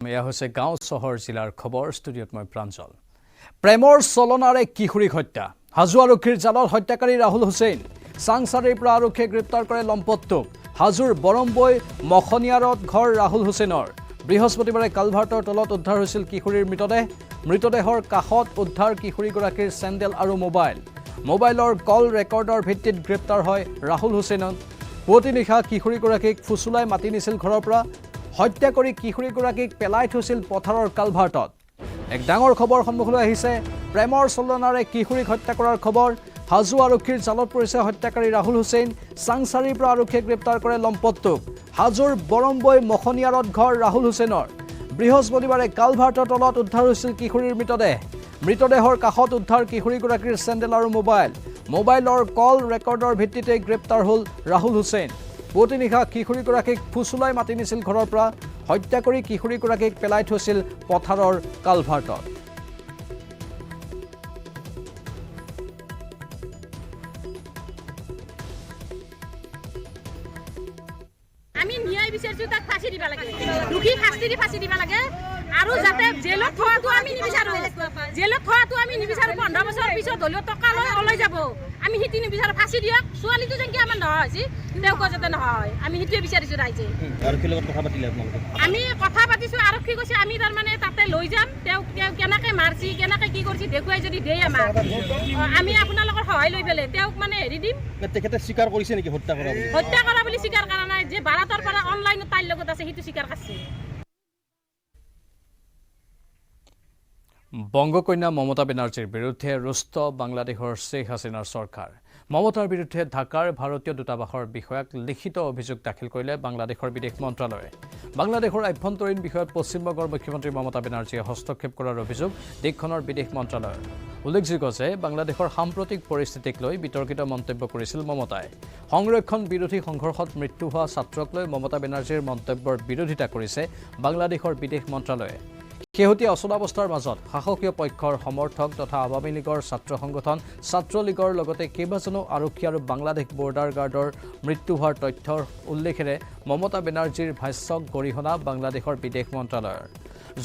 এয়া হৈছে গাঁও চহৰ জিলাৰ খবৰ ষ্টুডিঅ'ত মই প্ৰাঞ্জল প্ৰেমৰ চলনাৰে কিশোৰীক হত্যা হাজো আৰক্ষীৰ জালত হত্যাকাৰী ৰাহুল হুছেইন চাংচাৰীৰ পৰা আৰক্ষীয়ে গ্ৰেপ্তাৰ কৰে লম্পটটোক হাজোৰ বৰমবৈ মখনিয়াৰত ঘৰ ৰাহুল হুছেইনৰ বৃহস্পতিবাৰে কালভাৰ্টৰ তলত উদ্ধাৰ হৈছিল কিশোৰীৰ মৃতদেহৰ কাষত উদ্ধাৰ কিশোৰীগৰাকীৰ চেণ্ডেল আৰু মোবাইলৰ কল ৰেকৰ্ডৰ ভিত্তিত গ্ৰেপ্তাৰ হয় ৰাহুল হুছেইন পুৱতি নিশা কিশোৰীগৰাকীক ফুচুলাই মাতি নিছিল ঘৰৰ পৰা হত্যা কৰি কিশোৰীগৰাকীক পেলাই থৈছিল পথাৰৰ কালভাৰ্টত এক ডাঙৰ খবৰ সন্মুখলৈ আহিছে প্ৰেমৰ চলনাৰে কিশোৰীক হত্যা কৰাৰ খবৰ হাজো আৰক্ষীৰ জালত পৰিছে হত্যাকাৰী ৰাহুল হুছেইন চাংচাৰীৰ পৰা আৰক্ষীয়ে গ্ৰেপ্তাৰ কৰে লম্পটটোক হাজোৰ বৰমবৈ মখনিয়াৰত ঘৰ ৰাহুল হুছেইনৰ বৃহস্পতিবাৰে কালভাৰ্টৰ তলত উদ্ধাৰ হৈছিল কিশোৰীৰ মৃতদেহৰ কাষত উদ্ধাৰ কিশোৰীগৰাকীৰ চেণ্ডেল আৰু মোবাইলৰ কল ৰেকৰ্ডৰ ভিত্তিতে গ্ৰেপ্তাৰ হ'ল ৰাহুল হুছেইন পুৱতি নিশা কিশোৰীগৰাকীক ফুচুলাই মাতি নিছিল ঘৰৰ পৰা হত্যা কৰি কিশোৰীগৰাকীক পেলাই থৈছিল পথাৰৰ কালভাৰ্টত আমি ন্যায় বিচাৰিছো তাক ফাঁসি দিবা লাগে দুখী ফাঁসি দিবা লাগে আৰু যাতে জেলত থোৱাটো আমি নিবিচাৰো 15 বছৰ পিছত দলীয় টকা লৈ যাব আমি হিতি নিবিচাৰো ফাঁসি দিয়ক ছোৱালীটো যেন কি আমাৰ নহয় তেওঁক যাতে নহয় আমি হিতিয়ে বিচাৰিছো ৰাইজে আৰক্ষীৰ লগত কথা পাতিলে আপোনালোকে আমি কথা পাতিছো আৰক্ষী কৈছে আমি তাৰ মানে তাতে লৈ যাম তেওঁ কেনেকৈ মাৰছি কেনেকৈ কি কৰিছি দেখুৱাই যদি দেই আমাৰ আমি আপোনালোকৰ সহায় লৈ পেলে তেওঁক মানে হেৰি দিম তেখেতে স্বীকাৰ কৰিছে নেকি হত্যা কৰা বুলি স্বীকাৰ কৰা নাই যে ভাৰতৰ পৰা অনলাইনত তাইৰ লগত আছে সেইটো স্বীকাৰ কৰিছে বংগকন্যা মমতা বেনাৰ্জীৰ বিৰুদ্ধে ৰুষ্ট বাংলাদেশৰ শ্বেখ হাছিনাৰ চৰকাৰ মমতাৰ বিৰুদ্ধে ঢাকাৰ ভাৰতীয় দূতাবাসৰ বিষয়াক লিখিত অভিযোগ দাখিল কৰিলে বাংলাদেশৰ বিদেশ মন্ত্ৰালয়ে বাংলাদেশৰ আভ্যন্তৰীণ বিষয়ত পশ্চিমবংগৰ মুখ্যমন্ত্ৰী মমতা বেনাৰ্জীয়ে হস্তক্ষেপ কৰাৰ অভিযোগ দেশখনৰ বিদেশ মন্ত্ৰালয়ৰ উল্লেখযোগ্য যে বাংলাদেশৰ সাম্প্ৰতিক পৰিস্থিতিক লৈ বিতৰ্কিত মন্তব্য কৰিছিল মমতাই সংৰক্ষণ বিৰোধী সংঘৰ্ষত মৃত্যু হোৱা ছাত্ৰক লৈ মমতা বেনাৰ্জীৰ মন্তব্যৰ বিৰোধিতা কৰিছে বাংলাদেশৰ বিদেশ মন্ত্ৰালয়ে শেহতীয়া অচলাৱস্থাৰ মাজত শাসকীয় পক্ষৰ সমৰ্থক তথা আৱামী লীগৰ ছাত্ৰ সংগঠন ছাত্ৰলীগৰ লগতে কেইবাজনো আৰক্ষী আৰু বাংলাদেশ বৰ্ডাৰ গাৰ্ডৰ মৃত্যু হোৱাৰ তথ্যৰ উল্লেখেৰে মমতা বেনাৰ্জীৰ ভাষ্যক গৰিহণা বাংলাদেশৰ বিদেশ মন্ত্ৰালয়ৰ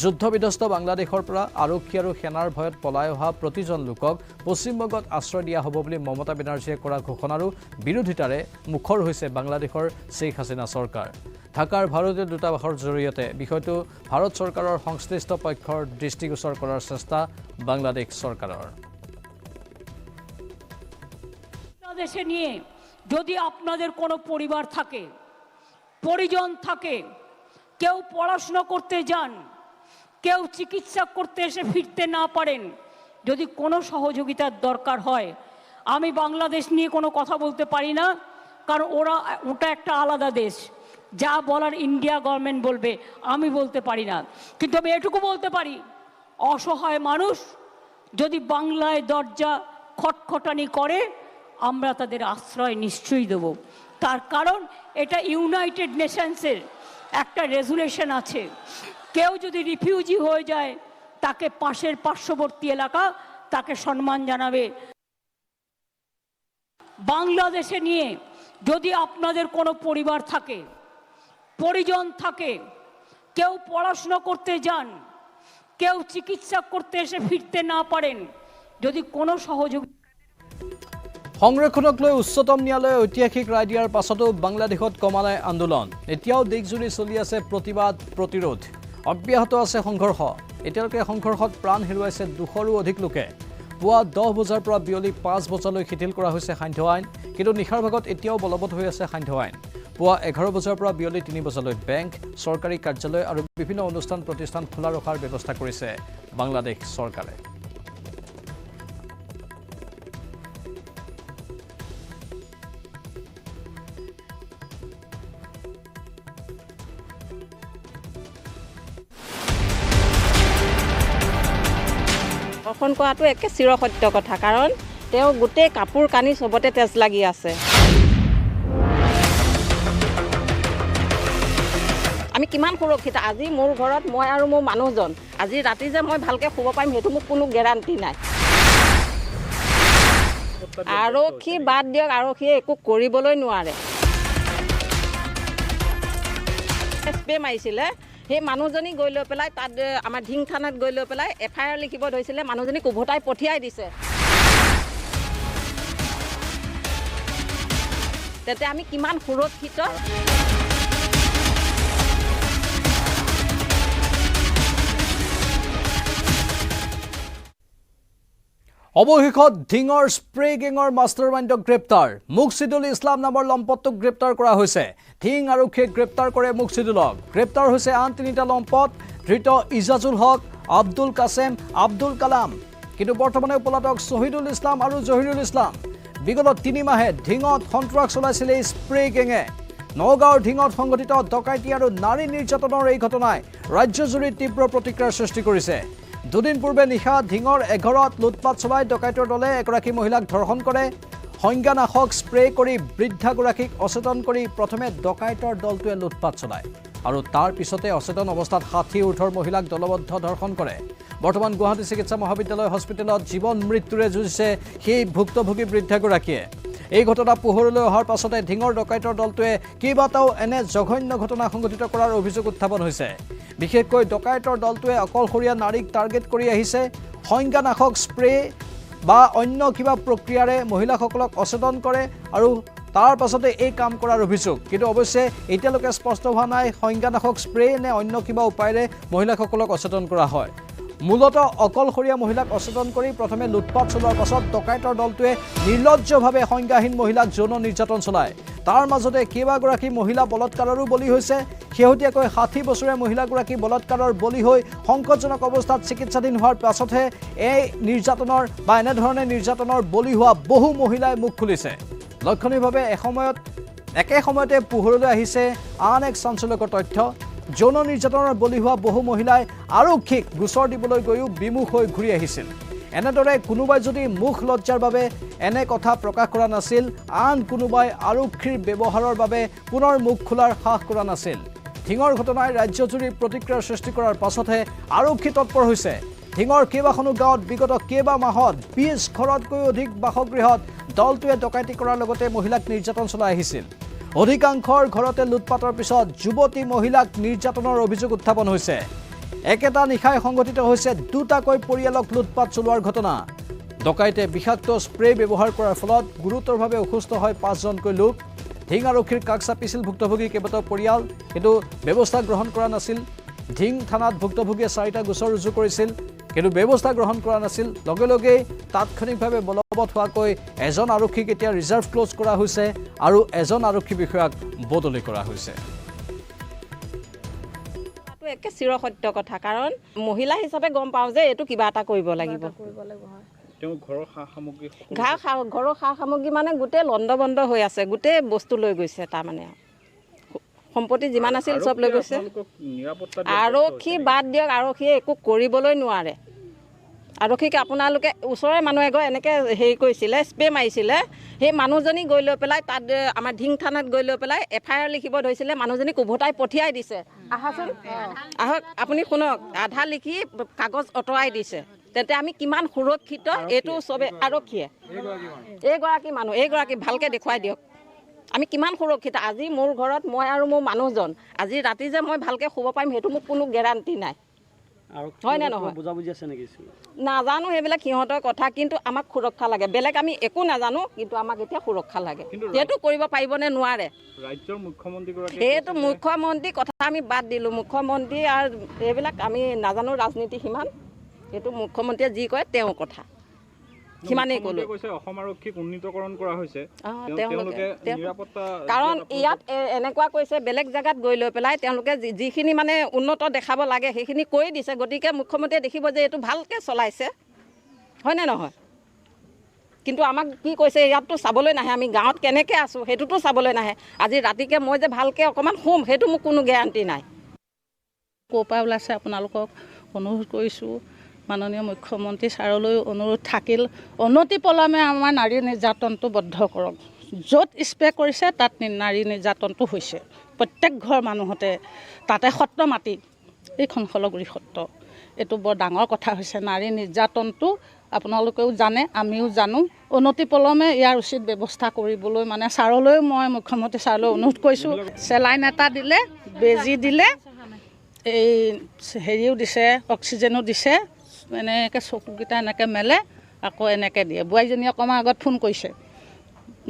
যুদ্ধবিধ্বস্ত বাংলাদেশৰ পৰা আৰক্ষী আৰু সেনাৰ ভয়ত পলাই অহা প্ৰতিজন লোকক পশ্চিমবংগত আশ্ৰয় দিয়া হ'ব বুলি মমতা বেনাৰ্জীয়ে কৰা ঘোষণাৰো বিৰোধিতাৰে মুখৰ হৈছে বাংলাদেশৰ শ্বেখ হাছিনা চৰকাৰ ঢাকাৰ ভাৰতীয় দূতাবাসৰ জৰিয়তে বিষয়টো ভাৰত চৰকাৰৰ সংশ্লিষ্ট পক্ষৰ দৃষ্টিগোচৰ কৰাৰ চেষ্টা বাংলাদেশ চৰকাৰৰ দেশে নিয়ে যদি আপনাদের কোনো পরিবার থাকে পরিজন থাকে কেউ পড়াশোনা করতে যান কেউ চিকিৎসা করতে এসে ফিরতে না পারেন যদি কোনো সহযোগিতার দরকার হয় আমি বাংলাদেশ নিয়ে কোনো কথা বলতে পারি না কারণ ওটা একটা আলাদা দেশ যা বলার ইন্ডিয়া গভর্নমেন্ট বলবে আমি বলতে পারি না কিন্তু আমি এটুকু বলতে পারি অসহায় মানুষ যদি বাংলায় দরজা খটখটানি করে আমরা তাদের আশ্রয় নিশ্চয়ই দেব তার কারণ এটা ইউনাইটেড নেশনসের একটা রেজুলেশন আছে কেউ যদি রিফিউজি হয়ে যায় তাকে পাশের পার্শ্ববর্তী এলাকা তাকে সম্মান জানাবে বাংলাদেশে নিয়ে যদি আপনাদের কোনো পরিবার থাকে পরিজন থাকে কেউ পড়াশোনা করতে যান কেউ চিকিৎসা করতে এসে ফিরতে না পারেন যদি কোনো সহযোগিতা সংৰক্ষণক লৈ উচ্চতম ন্যায়ালয়ে ঐতিহাসিক ৰায় দিয়াৰ পাছতো বাংলাদেশত কমা নাই আন্দোলন এতিয়াও দেশজুৰি চলি আছে প্ৰতিৰোধ অব্যাহত আছে সংঘৰ্ষ এতিয়ালৈকে সংঘৰ্ষত প্ৰাণ হেৰুৱাইছে 200ৰো অধিক লোকে পুৱা 10 বজাৰ পৰা বিয়লি 5 বজালৈ শিথিল কৰা হৈছে সান্ধ্য আইন কিন্তু নিশাৰ ভাগত এতিয়াও বলবৎ হৈ আছে সান্ধ্য আইন পুৱা 11 বজাৰ পৰা বিয়লি 3 বজালৈ বেংক চৰকাৰী কাৰ্যালয় আৰু বিভিন্ন অনুষ্ঠান প্ৰতিষ্ঠান খোলা ৰখাৰ ব্যৱস্থা কৰিছে বাংলাদেশ চৰকাৰে অৰ্পণ কৰাটো একে চিৰসত্য কথা কাৰণ তেওঁ গোটেই কাপোৰ কানি চবতে তেজ লাগি আছে আমি কিমান সুৰক্ষিত আজি মোৰ ঘৰত মই আৰু মোৰ মানুহজন আজি ৰাতি যে মই ভালকৈ শুব পাৰিম সেইটো মোক কোনো গেৰাণ্টি নাই আৰক্ষী বাদ দিয়ক আৰক্ষীয়ে একো কৰিবলৈ নোৱাৰে স্প্ৰে মাৰিছিলে সেই মানুহজনী গৈ লৈ পেলাই তাত আমাৰ ঢিং থানাত গৈ লৈ পেলাই FIR লিখিব ধৰিছিলে, মানুহজনীক উভতাই পঠিয়াই দিছে। তেতিয়া আমি কিমান সুৰক্ষিত। অৱশেষত ঢিঙৰ স্প্ৰে গেঙৰ মাষ্টাৰ মাইণ্ডক গ্ৰেপ্তাৰ। মুকছিদুল ইছলাম নামৰ লম্পটটোক গ্ৰেপ্তাৰ কৰা হৈছে। ঢিং আৰক্ষীয়ে গ্ৰেপ্তাৰ কৰে মুকছিদুলক। গ্ৰেপ্তাৰ হৈছে আন 3টা লম্পট, ধৃত ইজাজুল হক, আব্দুল কাছেম, আব্দুল কালাম। কিন্তু বৰ্তমানে পলাতক শহীদুল ইছলাম আৰু জহিৰুল ইছলাম। বিগত 3 মাহে ঢিঙত সন্ত্ৰাস চলাইছিল এই স্প্ৰে গেঙে। নগাঁৱৰ ঢিঙত সংঘটিত ডকাইতি আৰু নাৰী নিৰ্যাতনৰ এই ঘটনাই ৰাজ্যজুৰি তীব্ৰ প্ৰতিক্ৰিয়াৰ সৃষ্টি কৰিছে। দুদিন পূৰ্বে নিশা ঢিঙৰ এঘৰত লুটপাট চলাই ডকাইতৰ দলে এগৰাকী মহিলাক ধৰ্ষণ কৰে। সংজ্ঞানাশক স্প্ৰে কৰি বৃদ্ধাগৰাকীক অচেতন কৰি প্ৰথমে ডকাইতৰ দলটোৱে লুটপাট চলায় আৰু তাৰ পিছতে অচেতন অৱস্থাত 60 ঊৰ্ধৰ মহিলাক দলবদ্ধ ধৰ্ষণ কৰে। বৰ্তমান গুৱাহাটী চিকিৎসা মহাবিদ্যালয় হস্পিটেলত জীৱন মৃত্যুৰে যুঁজিছে সেই ভুক্তভোগী বৃদ্ধাগৰাকীয়ে। এই ঘটনা পোহৰলৈ অহাৰ পাছতে ঢিঙৰ ডকাইতৰ দলটোৱে কেইবাটাও এনে জঘন্য ঘটনা সংঘটিত কৰাৰ অভিযোগ উত্থাপন হৈছে। বিশেষকৈ ডকাইতৰ দলটোৱে অকলশৰীয়া নাৰীক টাৰ্গেট কৰি আহিছে। সংজ্ঞানাশক স্প্ৰে বা অন্য কিবা প্ৰক্ৰিয়াৰে মহিলাসকলক অচেতন কৰে আৰু তাৰ পাছতে এই কাম কৰাৰ অভিযোগ। কিন্তু অৱশ্যে এতিয়ালৈকে স্পষ্ট হোৱা নাই সংজ্ঞানাশক স্প্ৰে নে অন্য কিবা উপায়েৰে মহিলাসকলক অচেতন কৰা হয়। মূলতঃ অকলশৰীয়া মহিলাক অচেতন কৰি প্ৰথমে লুটপাট চলোৱাৰ পাছত ডকাইতৰ দলটোৱে নিৰ্লজ্জভাৱে সংজ্ঞাহীন মহিলাক যৌন নিৰ্যাতন চলায়। তাৰ মাজতে কেইবাগৰাকী মহিলা বলৎকাৰৰো বলি হৈছে। শেহতীয়াকৈ 60 বছৰীয়া মহিলাগৰাকী বলৎকাৰৰ বলি হৈ সংকটজনক অৱস্থাত চিকিৎসাধীন হোৱাৰ পাছতহে এই নিৰ্যাতনৰ বা এনেধৰণে নিৰ্যাতনৰ বলি হোৱা বহু মহিলাই মুখ খুলিছে। লক্ষণীয়ভাৱে একে সময়তে পোহৰলৈ আহিছে আন এক চাঞ্চল্যকৰ তথ্য। যৌন নিৰ্যাতনৰ বলি হোৱা বহু মহিলাই আৰক্ষীক গোচৰ দিবলৈ গৈও বিমুখ হৈ ঘূৰি আহিছিল। এনেদৰে কোনোবাই যদি মুখ লজ্জাৰ বাবে এনে কথা প্ৰকাশ কৰা নাছিল, আন কোনোবাই আৰক্ষীৰ ব্যৱহাৰৰ বাবে পুনৰ মুখ খোলাৰ সাহস কৰা নাছিল। ঢিঙৰ ঘটনাই ৰাজ্যজুৰি প্ৰতিক্ৰিয়াৰ সৃষ্টি কৰাৰ পাছতহে আৰক্ষী তৎপৰ হৈছে। ঢিঙৰ কেইবাখনো গাঁৱত বিগত কেইবা মাহত 20 ঘৰতকৈও অধিক বাসগৃহত দলটোৱে ডকাইতি কৰাৰ লগতে মহিলাক নিৰ্যাতন চলাই আহিছিল। অধিকাংশৰ ঘৰতে লুটপাটৰ পিছত যুৱতী মহিলাক নিৰ্যাতনৰ অভিযোগ উত্থাপন হৈছে। একেটা নিশাই সংঘটিত হৈছে 2টাকৈ পৰিয়ালক লুটপাট চলোৱাৰ ঘটনা। ডকাইতে বিষাক্ত স্প্ৰে ব্যৱহাৰ কৰাৰ ফলত গুৰুতৰভাৱে অসুস্থ হয় 5জনকৈ লোক। ঢিং আৰক্ষীৰ কাষ চাপিছিল ভুক্তভোগী কেইবাটাও পৰিয়াল, কিন্তু ব্যৱস্থা গ্ৰহণ কৰা নাছিল। ঢিং থানাত ভুক্তভোগীয়ে 4টা গোচৰ ৰুজু কৰিছিল, কিন্তু ব্যৱস্থা গ্ৰহণ কৰা নাছিল। লগে লগেই তাৎক্ষণিকভাৱে বলবৎ হোৱাকৈ এজন আৰক্ষীক এতিয়া ৰিজাৰ্ভ ক্লজ কৰা হৈছে আৰু এজন আৰক্ষী বিষয়াক বদলি কৰা হৈছে। একে চিৰসত্য কথা, কাৰণ মহিলা হিচাপে গম পাওঁ যে এইটো কিবা এটা কৰিব লাগিব। ঘৰৰ সা সামগ্ৰী ঘৰৰ সা সামগ্ৰী মানে গোটেই লণ্ডভণ্ড হৈ আছে, গোটেই বস্তু লৈ গৈছে। তাৰমানে সম্পত্তি যিমান আছিল চব লৈ গৈছে। আৰক্ষী বাদ দিয়ক, আৰক্ষীয়ে একো কৰিবলৈ নোৱাৰে। আৰক্ষীক আপোনালোকে ওচৰৰে মানুহ এঘৰ এনেকৈ হেৰি কৰিছিলে, স্প্ৰে মাৰিছিলে। সেই মানুহজনী গৈ লৈ পেলাই তাত আমাৰ ঢিং থানাত গৈ লৈ পেলাই FIR লিখিব ধৰিছিলে, মানুহজনীক উভতাই পঠিয়াই দিছে। আহাচোন আহক, আপুনি শুনক, আধা লিখি কাগজ অঁতৰাই দিছে। তেন্তে আমি কিমান সুৰক্ষিত এইটো চবে আৰক্ষীয়ে। এইগৰাকী ভালকৈ দেখুৱাই দিয়ক আমি কিমান সুৰক্ষিত। আজি মোৰ ঘৰত মই আৰু মোৰ মানুহজন, আজি ৰাতি যে মই ভালকৈ শুব পাৰিম সেইটো মোক কোনো গেৰাণ্টি নাই, হয় নে নহয়? বুজাবুজি আছে নেকি? নাজানো সেইবিলাক সিহঁতৰ কথা, কিন্তু আমাক সুৰক্ষা লাগে। বেলেগ আমি একো নাজানো, কিন্তু আমাক এতিয়া সুৰক্ষা লাগে। সেইটো কৰিব পাৰিবনে নোৱাৰে? ৰাজ্যৰ মুখ্যমন্ত্ৰীগৰাকী সেইটো মুখ্যমন্ত্ৰী কথা আমি বাদ দিলোঁ। মুখ্যমন্ত্ৰী আৰু এইবিলাক আমি নাজানো ৰাজনীতি সিমান। সেইটো মুখ্যমন্ত্ৰীয়ে যি কয় তেওঁৰ কথা, সিমানেই ক'লো। অসম আৰক্ষীক উন্নীতকৰণ কৰা হৈছে, কাৰণ ইয়াত এনেকুৱা কৈছে বেলেগ জেগাত গৈ লৈ পেলাই তেওঁলোকে যিখিনি মানে উন্নত দেখাব লাগে সেইখিনি কৰি দিছে। গতিকে মুখ্যমন্ত্ৰীয়ে দেখিব যে এইটো ভালকৈ চলাইছে, হয়নে নহয়? কিন্তু আমাক কি কৈছে, ইয়াততো চাবলৈ নাহে, আমি গাঁৱত কেনেকৈ আছোঁ সেইটোতো চাবলৈ নাহে। আজি ৰাতিকৈ মই যে ভালকৈ অকণমান শুম সেইটো মোক কোনো গেৰাণ্টি নাই। ক'ৰ পৰা ওলাইছে আপোনালোকক অনুৰোধ কৰিছোঁ, মাননীয় মুখ্যমন্ত্ৰী ছাৰলৈ অনুৰোধ থাকিল, অনতিপলমে আমাৰ নাৰী নিৰ্যাতনটো বন্ধ কৰক। য'ত স্প্ৰে কৰিছে তাত নাৰী নিৰ্যাতনটো হৈছে। প্ৰত্যেক ঘৰ মানুহতে, তাতে সত্ৰ মাটি, এইখন শলগুৰি সত্ৰ, এইটো বৰ ডাঙৰ কথা হৈছে। নাৰী নিৰ্যাতনটো আপোনালোকেও জানে, আমিও জানো। অনতিপলমে ইয়াৰ উচিত ব্যৱস্থা কৰিবলৈ মানে ছাৰলৈও মই মুখ্যমন্ত্ৰী ছাৰলৈ অনুৰোধ কৰিছোঁ। চেলাইন এটা দিলে, বেজী দিলে, এই হেৰিও দিছে, অক্সিজেনো দিছে, এনেকৈ চকুকেইটা এনেকৈ মেলে আকৌ এনেকৈ দিয়ে। বোৱাৰীজনী অকণমান আগত ফোন কৰিছে,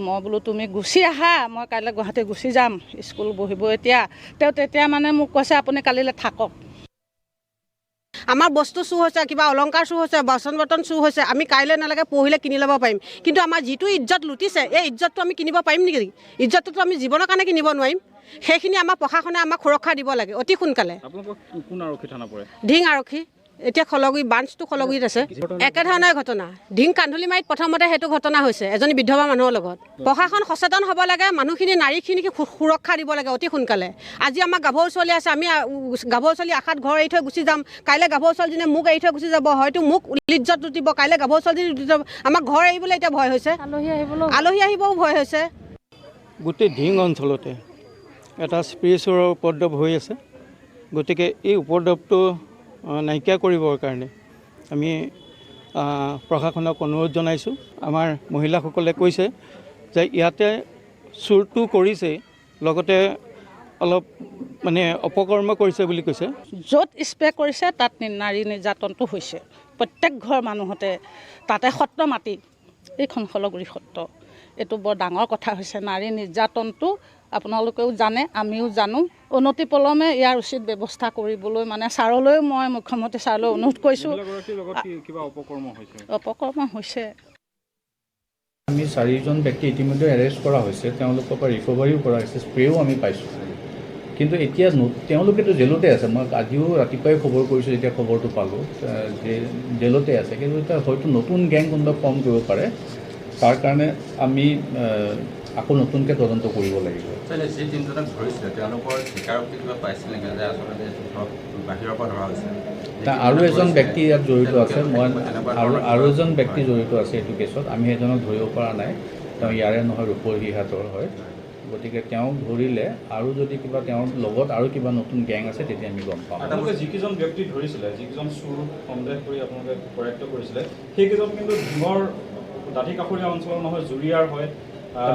মই বোলো তুমি গুচি আহা, মই কাইলৈ গুৱাহাটী গুচি যাম, স্কুল বহিব এতিয়া। তেওঁ তেতিয়া মানে মোক কৈছে আপুনি কালিলৈ থাকক। আমাৰ বস্তু চুৰ হৈছে, কিবা অলংকাৰ চুৰ হৈছে, বাচন বৰ্তন চুৰ হৈছে, আমি কাইলৈ নালাগে পৰহিলৈ কিনি ল'ব পাৰিম, কিন্তু আমাৰ যিটো ইজ্জত লুটিছে এই ইজ্জতটো আমি কিনিব পাৰিম নেকি? ইজ্জতটোতো আমি জীৱনৰ কাৰণে কিনিব নোৱাৰিম। সেইখিনি আমাৰ প্ৰশাসনে আমাক সুৰক্ষা দিব লাগে অতি সোনকালে। আপোনালোকৰ কোন আৰক্ষী থানা পৰে? ঢিং আৰক্ষী, এতিয়া খলগুৰি ব্ৰাঞ্চটো খলগুৰিত আছে। একেধৰণৰ ঘটনা ঢিং কান্ধুলিমাৰীত প্ৰথমতে সেইটো ঘটনা হৈছে এজনী বিধৱা মানুহৰ লগত। প্ৰশাসন সচেতন হ'ব লাগে, মানুহখিনি নাৰীখিনিক সুৰক্ষা দিব লাগে অতি সোনকালে। আজি আমাৰ গাভৰু ছোৱালী আছে, আমি গাভৰু ছোৱালী আশাত ঘৰ এৰি থৈ গুচি যাম, কাইলৈ গাভৰু ছোৱালীজনীয়ে মোক এৰি থৈ গুচি যাব, হয়তো মোক ইজ্জত লুটিব, কাইলৈ গাভৰু ছোৱালীজনী লুটি যাব। আমাক ঘৰ এৰিবলৈ এতিয়া ভয় হৈছে, আলহী আহিবও ভয় হৈছে। গোটেই ঢিং অঞ্চলতে এটা স্পিৰিচুৱেলৰ উপদ্ৰৱ হৈ আছে, গতিকে এই উপদ্ৰৱটো নাইকিয়া কৰিবৰ কাৰণে আমি প্ৰশাসনক অনুৰোধ জনাইছোঁ। আমাৰ মহিলাসকলে কৈছে যে ইয়াতে চুৰটো কৰিছে, লগতে অলপ মানে অপকৰ্ম কৰিছে বুলি কৈছে। য'ত স্প্ৰে কৰিছে তাত নাৰী নিৰ্যাতনটো হৈছে, প্ৰত্যেক ঘৰ মানুহতে। তাতে সত্ৰ মাটি, এইখন খলগুৰি সত্ৰ, এইটো বৰ ডাঙৰ কথা হৈছে। নাৰী নিৰ্যাতনটো আপোনালোকেও জানে, আমিও জানো। অনতি পলমে ইয়াৰ উচিত ব্যৱস্থা কৰিবলৈ মানে ছাৰলৈও মই মুখ্যমন্ত্ৰী ছাৰলৈ অনুৰোধ কৰিছোঁ। অপকৰ্ম হৈছে। আমি 4জন ব্যক্তি ইতিমধ্যে এৰেষ্ট কৰা হৈছে, তেওঁলোকৰ পৰা ৰিকভাৰীও কৰা হৈছে, স্প্ৰেও আমি পাইছোঁ। কিন্তু এতিয়া তেওঁলোকেতো জেলতে আছে। মই আজিও ৰাতিপুৱাই খবৰ কৰিছোঁ, যেতিয়া খবৰটো পালোঁ যে জেলতে আছে, কিন্তু এতিয়া হয়তো নতুন গেং কোনোবা ফৰ্ম কৰিব পাৰে। তাৰ কাৰণে আমি আকৌ নতুনকৈ তদন্ত কৰিব লাগিব। যি তিনিজনক ধৰিছিলে তেওঁলোকৰ স্বীকাৰোক্তি কিবা পাইছিল নেকি যে আচলতে বাহিৰৰ পৰা ধৰা হৈছে? আৰু এজন ব্যক্তি ইয়াত জড়িত আছে, আৰু এজন ব্যক্তি জড়িত আছে এইটো কেছত। আমি এজনক ধৰিব পৰা নাই, তেওঁ ইয়াৰে নহয়, ৰূপহীহাটৰ হয়। গতিকে তেওঁক ধৰিলে আৰু যদি কিবা তেওঁৰ লগত আৰু কিবা নতুন গেং আছে তেতিয়া আমি গম পাম। আপোনালোকে যিকেইজন ব্যক্তি ধৰিছিলে, যিকেইজন চুৰ সন্দেহ কৰি আপোনালোকে কৰায়ত্ব কৰিছিলে, সেইকেইজন কিন্তু ঢিঙৰ দাঁতি কাষৰীয়া অঞ্চলৰ নহয়, জুৰিয়াৰ হয়।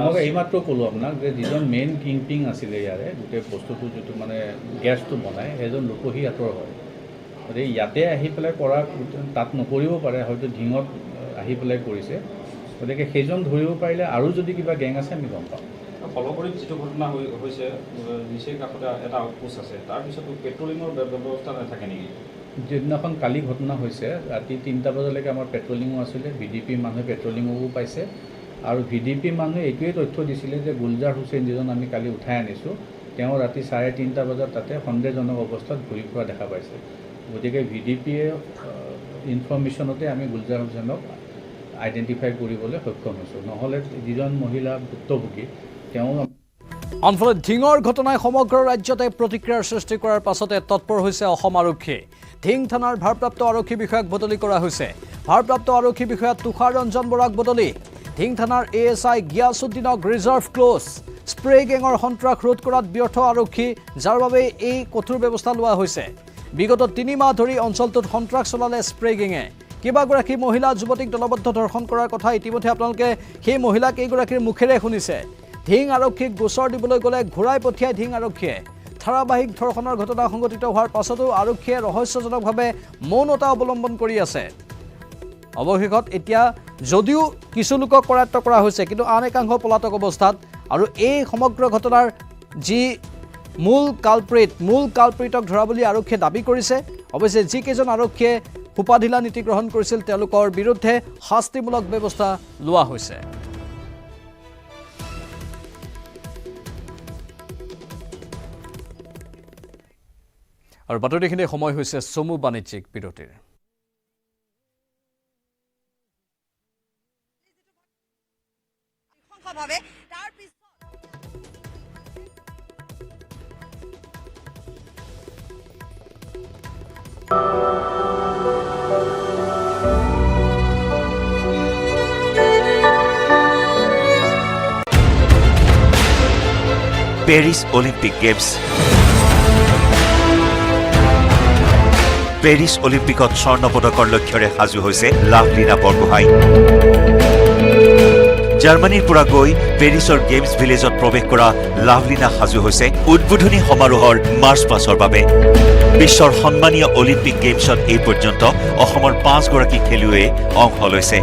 মই এইমাত্ৰ ক'লোঁ আপোনাক যে যিজন মেইন কিংপিং আছিলে ইয়াৰে গোটেই বস্তুটো যিটো মানে গেছটো বনায়, সেইজন ৰূপহীহাটৰ হয়। গতিকে ইয়াতে আহি পেলাই কৰা তাত নকৰিব পাৰে, হয়তো ঢিঙত আহি পেলাই কৰিছে। গতিকে সেইজন ধৰিব পাৰিলে আৰু যদি কিবা গেং আছে আমি গম পাম। খলগুৰিত যিটো ঘটনা হৈছে, নিচেই কাষতে এটা আউটপোষ্ট আছে, তাৰপিছতো পেট্ৰলিঙৰ ব্যৱস্থা নাথাকে নেকি? যিদিনাখন কালি ঘটনা হৈছে, ৰাতি 3টা বজালৈকে আমাৰ পেট্ৰলিঙো আছিলে, VDP মানুহে পেট্ৰলিঙো পাইছে। আৰু VDP মানুহে এইটোৱে তথ্য দিছিলে যে গুলজাৰ হুছেইন যিজন আমি কালি উঠাই আনিছোঁ, তেওঁ ৰাতি 3:30 বজাত তাতে সন্দেহজনক অৱস্থাত ঘূৰি ফুৰা দেখা পাইছে। গতিকে VDPয়ে ইনফৰ্মেশ্যনতে আমি গুলজাৰ হুছেইনক আইডেণ্টিফাই কৰিবলৈ সক্ষম হৈছোঁ। নহ'লে যিজন মহিলা ভুক্তভোগী তেওঁ। আনফালে ঢিঙৰ ঘটনাই সমগ্ৰ ৰাজ্যতে প্ৰতিক্ৰিয়াৰ সৃষ্টি কৰাৰ পাছতে তৎপৰ হৈছে অসম আৰক্ষী। ঢিং থানাৰ ভাৰপ্ৰাপ্ত আৰক্ষী বিষয়াক বদলি কৰা হৈছে। ভাৰপ্ৰাপ্ত আৰক্ষী বিষয়া তুষাৰ ৰঞ্জন বৰাক বদলি। ঢিং থানাৰ ASI গিয়াছুদ্দিনক ৰিজাৰ্ভ ক্ল'জ। স্প্ৰে গেঙৰ সন্ত্ৰাস ৰোধ কৰাত ব্যৰ্থ আৰক্ষী, যাৰ বাবে এই কঠোৰ ব্যৱস্থা লোৱা হৈছে। বিগত 3 মাহ ধৰি অঞ্চলটোত সন্ত্ৰাস চলালে স্প্ৰে গেঙে। কেইবাগৰাকী মহিলা যুৱতীক দলবদ্ধ ধৰ্ষণ কৰাৰ কথা ইতিমধ্যে আপোনালোকে সেই মহিলা কেইগৰাকীৰ মুখেৰে শুনিছে। ঢিং আৰক্ষীক গোচৰ দিবলৈ গ'লে ঘূৰাই পঠিয়াই ঢিং আৰক্ষীয়ে। ধাৰাবাহিক ধৰ্ষণৰ ঘটনা সংঘটিত হোৱাৰ পাছতো আৰক্ষীয়ে ৰহস্যজনকভাৱে মৌনতা অৱলম্বন কৰি আছে। অৱশেষত এতিয়া যদিও কিছু লোকক কৰায়ত্ব কৰা হৈছে, কিন্তু আন একাংশ পলাতক অৱস্থাত। আৰু এই সমগ্ৰ ঘটনাৰ যি মূল কালপ্ৰিটক ধৰা বুলি আৰক্ষীয়ে দাবী কৰিছে। অৱশ্যে যিকেইজন আৰক্ষীয়ে সোপাঢিলা নীতি গ্ৰহণ কৰিছিল তেওঁলোকৰ বিৰুদ্ধে শাস্তিমূলক ব্যৱস্থা লোৱা হৈছে। আৰু বাতৰিখিনি সময় হৈছে চমু বাণিজ্যিক বিৰতিৰ। Paris Olympic games. পেৰিছ অলিম্পিকত স্বৰ্ণ পদকৰ লক্ষ্যৰে সাজু হৈছে লাভলীনা বৰগোহাঁই। জাৰ্মানীৰ পৰা গৈ পেৰিছৰ গেমছ ভিলেজত প্ৰৱেশ কৰা লাভলিনা সাজু হৈছে উদ্বোধনী সমাৰোহৰ মাৰ্চ পাছৰ বাবে। বিশ্বৰ সন্মানীয় অলিম্পিক গেমছত এই পৰ্যন্ত অসমৰ 5 গৰাকী খেলুৱৈয়ে অংশ লৈছে।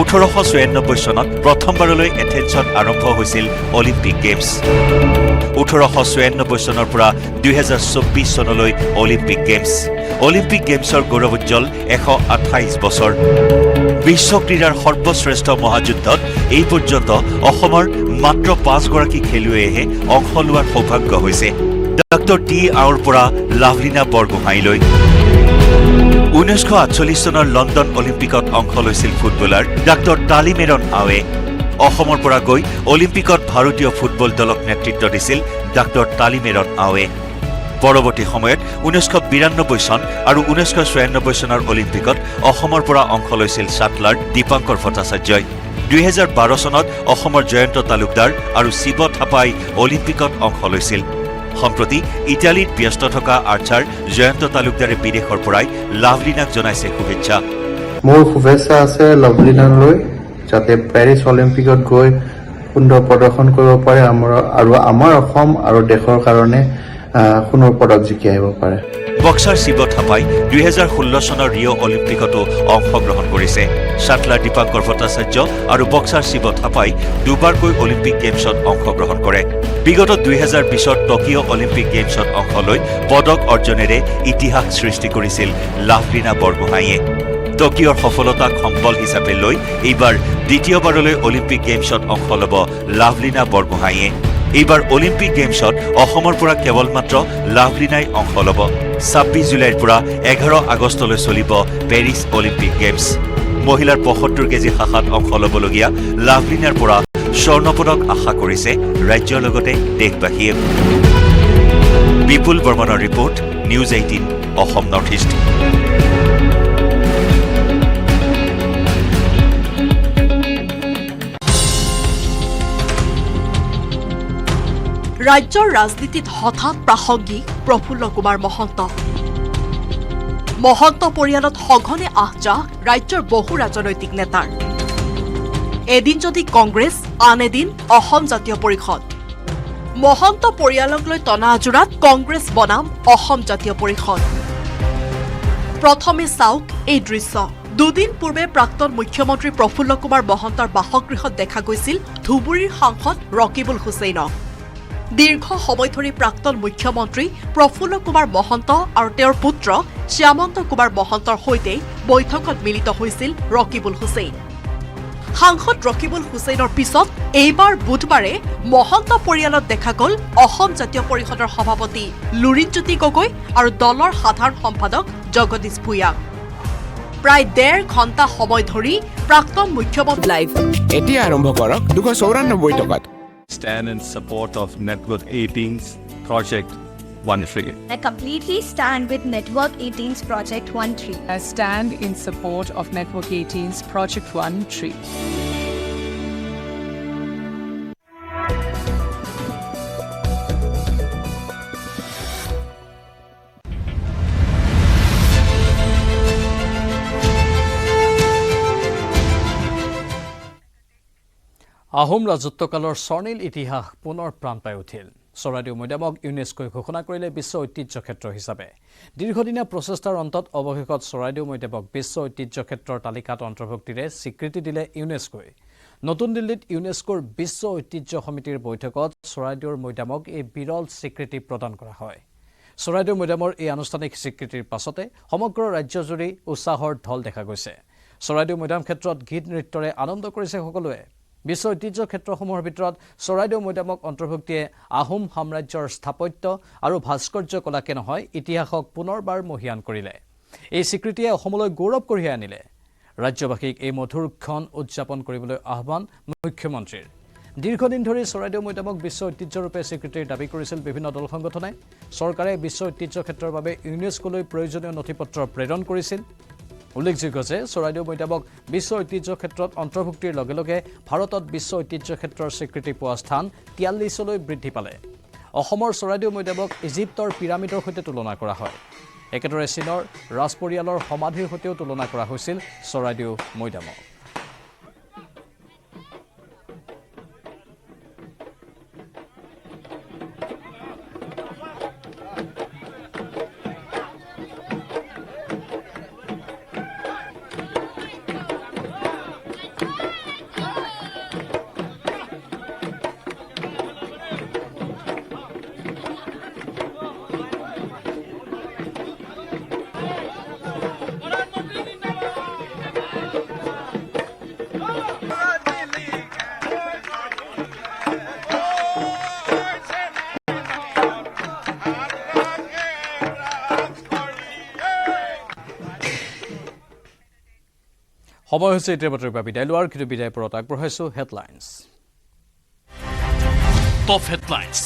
1896 চনত প্ৰথমবাৰলৈ এথেন্সত আৰম্ভ হৈছিল অলিম্পিক গেমছ। 1896 চনৰ পৰা 2024 চনলৈ অলিম্পিক গেমছ। অলিম্পিক গেমছৰ গৌৰৱোজ্জ্বল 128 বছৰ। বিশ্ব ক্ৰীড়াৰ সৰ্বশ্ৰেষ্ঠ মহাযুদ্ধত এই পৰ্যন্ত অসমৰ মাত্ৰ 5 গৰাকী খেলুৱৈয়েহে অংশ লোৱাৰ সৌভাগ্য হৈছে। ডক্টৰ টি আউৰ পৰা লাভলিনা বৰগোহাঁইলৈ। 1948 চনৰ লণ্ডন অলিম্পিকত অংশ লৈছিল ফুটবলাৰ ডাক্তৰ তালিমেৰন আৱে। অসমৰ পৰা গৈ অলিম্পিকত ভাৰতীয় ফুটবল দলক নেতৃত্ব দিছিল ডাক্তৰ তালিমেৰন আৱে। পৰৱৰ্তী সময়ত 1992 চন আৰু 1996 চনৰ অলিম্পিকত অসমৰ পৰা অংশ লৈছিল ছাটলাৰ দীপাংকৰ ভট্টাচাৰ্যই। 2012 চনত অসমৰ জয়ন্ত তালুকদাৰ আৰু শিৱ থাপাই অলিম্পিকত অংশ লৈছিল। সম্প্ৰতি ইটালীত ব্যস্ত থকা আৰ্চাৰ জয়ন্ত তালুকদাৰে বিদেশৰ পৰাই লাভলিনাক জনাইছে শুভেচ্ছা। মোৰ শুভেচ্ছা আছে লাভলিনালৈ, যাতে পেৰিছ অলিম্পিকত গৈ সুন্দৰ প্ৰদৰ্শন কৰিব পাৰে আৰু আমাৰ অসম আৰু দেশৰ কাৰণে সোণৰ পদক জিকি আহিব পাৰে। বক্সাৰ শিৱ থাপাই 2016 চনৰ ৰিঅ' অলিম্পিকতো অংশগ্ৰহণ কৰিছে। ছাটলাৰ দীপাংকৰ ভট্টাচাৰ্য আৰু বক্সাৰ শিৱ থাপাই দুবাৰকৈ অলিম্পিক গেমছত অংশগ্ৰহণ কৰে। বিগত 2020 টকিঅ' অলিম্পিক গেমছত অংশ লৈ পদক অৰ্জনেৰে ইতিহাস সৃষ্টি কৰিছিল লাভলিনা বৰগোহাঁইয়ে। টকিঅ'ৰ সফলতাক সম্বল হিচাপে লৈ এইবাৰ দ্বিতীয়বাৰলৈ অলিম্পিক গেমছত অংশ ল'ব লাভলিনা বৰগোহাঁইয়ে। এইবাৰ অলিম্পিক গেমছত অসমৰ পৰা কেৱল মাত্ৰ লাভলিনাই অংশ ল'ব। 26 জুলাইৰ পৰা 11 আগষ্টলৈ চলিব পেৰিছ অলিম্পিক গেমছ। মহিলাৰ 75 কেজি শাখাত অংশ ল'বলগীয়া লাভলিনাৰ পৰা স্বৰ্ণ পদক আশা কৰিছে ৰাজ্যৰ লগতে দেশবাসীয়ে। বিপুল বৰ্মনৰ report, news 18 Assam north east. ৰাজ্যৰ ৰাজনীতিত হঠাৎ প্ৰাসংগিক প্ৰফুল্ল কুমাৰ মহন্ত। মহন্ত পৰিয়ালত সঘনে আহযাহ ৰাজ্যৰ বহু ৰাজনৈতিক নেতাৰ। এদিন যদি কংগ্ৰেছ, আন এদিন অসম জাতীয় পৰিষদ। মহন্ত পৰিয়ালক লৈ টনা আজোৰাত কংগ্ৰেছ বনাম অসম জাতীয় পৰিষদ। প্ৰথমে চাওক এই দৃশ্য। দুদিন পূৰ্বে প্ৰাক্তন মুখ্যমন্ত্ৰী প্ৰফুল্ল কুমাৰ মহন্তৰ বাসগৃহত দেখা গৈছিল ধুবুৰীৰ সাংসদ ৰকিবুল হুছেইনক। দীৰ্ঘ সময় ধৰি প্ৰাক্তন মুখ্যমন্ত্ৰী প্ৰফুল্ল কুমাৰ মহন্ত আৰু তেওঁৰ পুত্ৰ শ্যামন্ত কুমাৰ মহন্তৰ সৈতে বৈঠকত মিলিত হৈছিল ৰকিবুল হুছেইন। সাংসদ ৰকিবুল হুছেইনৰ পিছত এইবাৰ বুধবাৰে মহন্ত পৰিয়ালত দেখা গ'ল অসম জাতীয় পৰিষদৰ সভাপতি লুৰিণজ্যোতি গগৈ আৰু দলৰ সাধাৰণ সম্পাদক জগদীশ ভূঞা। প্ৰায় 1.5 ঘণ্টা সময় ধৰি প্ৰাক্তন মুখ্যমন্ত্ৰী লাইভ এতিয়া আৰম্ভ কৰক 294 টকাত। Stand in support of Network 18's Project 13. I completely stand with Network 18's Project 13. I stand in support of Network 18's Project 13. Ahom ৰাজত্বকালৰ স্বৰ্ণীল ইতিহাস পুনৰ প্ৰাণ পাই উঠিল। চৰাইদেউ মৈদামক ইউনেস্কোই ঘোষণা কৰিলে বিশ্ব ঐতিহ্য ক্ষেত্ৰ হিচাপে। দীৰ্ঘদিনীয়া প্ৰচেষ্টাৰ অন্তত অৱশেষত চৰাইদেউ মৈদামক বিশ্ব ঐতিহ্য ক্ষেত্ৰৰ তালিকাত অন্তৰ্ভুক্তিৰে স্বীকৃতি দিলে ইউনেস্কোই। নতুন দিল্লীত ইউনেস্কোৰ বিশ্ব ঐতিহ্য সমিতিৰ বৈঠকত চৰাইদেউৰ মৈদামক এই বিৰল স্বীকৃতি প্ৰদান কৰা হয়। চৰাইদেউ মৈদামৰ এই আনুষ্ঠানিক স্বীকৃতিৰ পাছতে সমগ্ৰ ৰাজ্যজুৰি উৎসাহৰ ঢল দেখা গৈছে। চৰাইদেউ মৈদাম ক্ষেত্ৰত গীত নৃত্যৰে আনন্দ কৰিছে সকলোৱে। বিশ্ব ঐতিহ্য ক্ষেত্ৰসমূহৰ ভিতৰত চৰাইদেউ মৈদামক অন্তৰ্ভুক্তিয়ে আহোম সাম্ৰাজ্যৰ স্থাপত্য আৰু ভাস্কৰ্য কলাকে নহয় ইতিহাসক পুনৰবাৰ মহিয়ান কৰিলে। এই স্বীকৃতিয়ে অসমলৈ গৌৰৱ কঢ়িয়াই আনিলে। ৰাজ্যবাসীক এই মধুৰ ক্ষণ উদযাপন কৰিবলৈ আহ্বান মুখ্যমন্ত্ৰীৰ। দীৰ্ঘদিন ধৰি চৰাইদেউ মৈদামক বিশ্ব ঐতিহ্যৰূপে স্বীকৃতিৰ দাবী কৰিছিল বিভিন্ন দল সংগঠনে। চৰকাৰে বিশ্ব ঐতিহ্য ক্ষেত্ৰৰ বাবে ইউনেস্কোলৈ প্ৰয়োজনীয় নথিপত্ৰ প্ৰেৰণ কৰিছিল। উল্লেখযোগ্য যে চৰাইদেউ মৈদামক বিশ্ব ঐতিহ্য ক্ষেত্ৰত অন্তৰ্ভুক্তিৰ লগে লগে ভাৰতত বিশ্ব ঐতিহ্য ক্ষেত্ৰৰ স্বীকৃতি পোৱা স্থান 43লৈ বৃদ্ধি পালে। অসমৰ চৰাইদেউ মৈদামক ইজিপ্তৰ পিৰামিডৰ সৈতে তুলনা কৰা হয়। একেদৰে চীনৰ ৰাজ পৰিয়ালৰ সমাধিৰ সৈতেও তুলনা কৰা হৈছিল চৰাইদেউ মৈদামক। সময় হৈছে এতিয়া বাতৰিৰ পৰা বিদায় লোৱাৰ কিন্তু বিদায় পৰত আগবঢ়াইছোঁ হেডলাইনছ টপ হেডলাইনছ